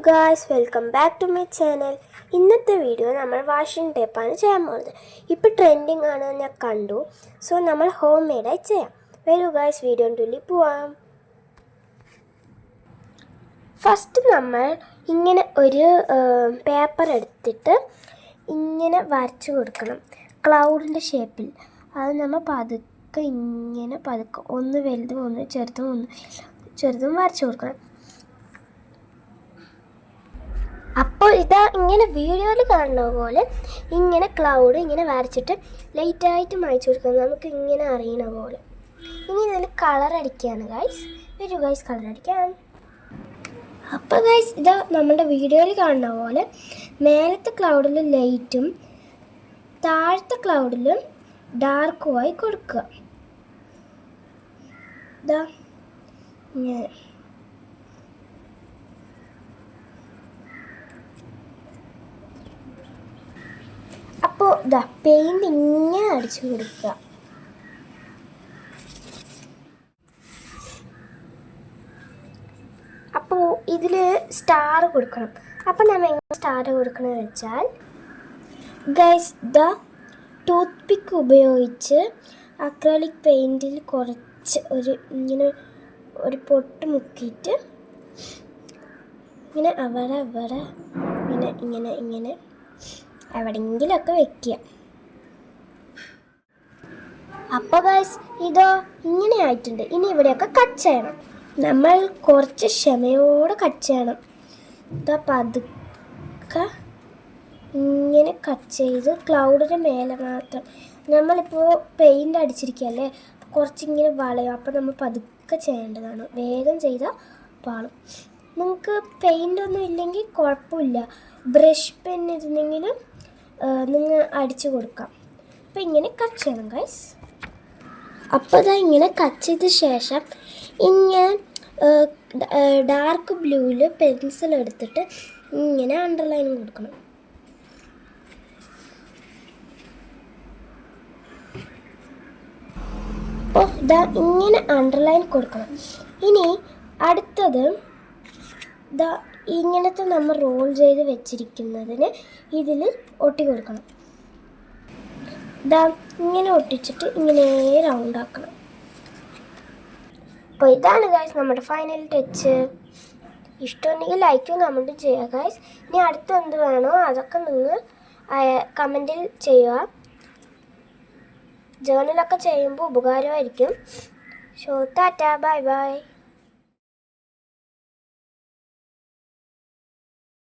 Guys, welcome back to my channel. ഇന്നത്തെ video നമ്മൾ washing ടേപ്പാണ് ചെയ്യാൻ പോകുന്നത്. ഇപ്പോൾ ട്രെൻഡിങ് ആണ് ഞാൻ കണ്ടു. സോ നമ്മൾ ഹോം മെയ്ഡായി ചെയ്യാം. വരൂ ഗായ്സ്, വീഡിയോൻ്റെ പോവാം. ഫസ്റ്റ് നമ്മൾ ഇങ്ങനെ ഒരു പേപ്പർ എടുത്തിട്ട് ഇങ്ങനെ വരച്ച് കൊടുക്കണം, ക്ലൗഡിൻ്റെ ഷേപ്പിൽ. അത് നമ്മൾ പതുക്കെ ഇങ്ങനെ പതുക്കെ ഒന്ന് വലുതും ഒന്ന് ചെറുതും വരച്ച് കൊടുക്കണം. അപ്പോൾ ഇതാ ഇങ്ങനെ വീഡിയോയിൽ കാണുന്ന പോലെ ഇങ്ങനെ ക്ലൗഡ് ഇങ്ങനെ വരച്ചിട്ട് ലൈറ്റായിട്ട് മായ്ച്ചു കൊടുക്കണം, നമുക്ക് ഇങ്ങനെ അറിയണ പോലെ. ഇനി ഇതിൽ കളർ അടിക്കുകയാണ് ഗൈസ്. വരൂ ഗൈസ്, കളർ അടിക്കാം. അപ്പോൾ ഗൈസ് ഇതാ നമ്മുടെ വീഡിയോയിൽ കാണുന്ന പോലെ മേലത്തെ ക്ലൗഡിൽ ലൈറ്റും താഴത്തെ ക്ലൗഡിലും ഡാർക്കുമായി കൊടുക്കുക. ഇതാ ഇങ്ങനെ. അപ്പോൾ ഇതാ പെയിൻറ് ഇങ്ങനെ അടിച്ചു കൊടുക്കുക. അപ്പോൾ ഇതിൽ സ്റ്റാർ കൊടുക്കണം. അപ്പോൾ നമ്മൾ എങ്ങനെ സ്റ്റാർ കൊടുക്കണമെന്ന് വെച്ചാൽ ഗൈസ്, ദ ടൂത്ത് പിക്ക് ഉപയോഗിച്ച് അക്രലിക് പെയിൻറ്റിൽ കുറച്ച് ഇങ്ങനെ ഒരു പൊട്ട് മുക്കിയിട്ട് ഇങ്ങനെ അവിടെ ഇങ്ങനെ എവിടെയെങ്കിലുമൊക്കെ വെക്കുക. അപ്പോൾ ഗൈസ് ഇതോ ഇങ്ങനെ ആയിട്ടുണ്ട്. ഇനി ഇവിടെയൊക്കെ കട്ട് ചെയ്യണം. നമ്മൾ കുറച്ച് ക്ഷമയോടെ കട്ട് ചെയ്യണം. ഇതാ പതുക്കെ ഇങ്ങനെ കട്ട് ചെയ്ത് ക്ലൗഡിൻ്റെ മേലെ മാത്രം. നമ്മളിപ്പോൾ പെയിൻ്റ് അടിച്ചിരിക്കുകയല്ലേ, കുറച്ചിങ്ങനെ വളയും. അപ്പോൾ നമ്മൾ പതുക്കെ ചെയ്യേണ്ടതാണ്, വേഗം ചെയ്താൽ പാളും. നിങ്ങൾക്ക് പെയിൻ്റൊന്നും ഇല്ലെങ്കിൽ കുഴപ്പമില്ല, ബ്രഷ് പെൻ ഇരുന്നെങ്കിലും നിങ്ങൾ അടിച്ചു കൊടുക്കാം. അപ്പോൾ ഇങ്ങനെ കട്ട് ചെയ്യണം ഗൈസ്. അപ്പോൾ ഇതാ ഇങ്ങനെ കട്ട് ചെയ്ത ശേഷം ഇങ്ങനെ ഡാർക്ക് ബ്ലൂവിൽ പെൻസിൽ എടുത്തിട്ട് ഇങ്ങനെ അണ്ടർലൈൻ കൊടുക്കണം. അപ്പോൾ ഇതാ ഇങ്ങനെ അണ്ടർലൈൻ കൊടുക്കണം. ഇനി അടുത്തത് ഇതാ ഇങ്ങനത്തെ നമ്മൾ റോൾ ചെയ്ത് വെച്ചിരിക്കുന്നതിന് ഇതിൽ ഒട്ടി കൊടുക്കണം. ഇതാ ഇങ്ങനെ ഒട്ടിച്ചിട്ട് ഇങ്ങനെ റൗണ്ട് ആക്കണം. അപ്പോൾ ഇതാണ് ഗൈസ് നമ്മുടെ ഫൈനൽ ടച്ച്. ഇഷ്ടമുണ്ടെങ്കിൽ ലൈക്കും കമൻറ്റും ചെയ്യുക ഗൈസ്. ഇനി അടുത്ത് എന്ത് വേണോ അതൊക്കെ നിങ്ങൾ കമൻറ്റിൽ ചെയ്യുക. ജേർണലൊക്കെ ചെയ്യുമ്പോൾ ഉപകാരമായിരിക്കും. Tata, bye bye.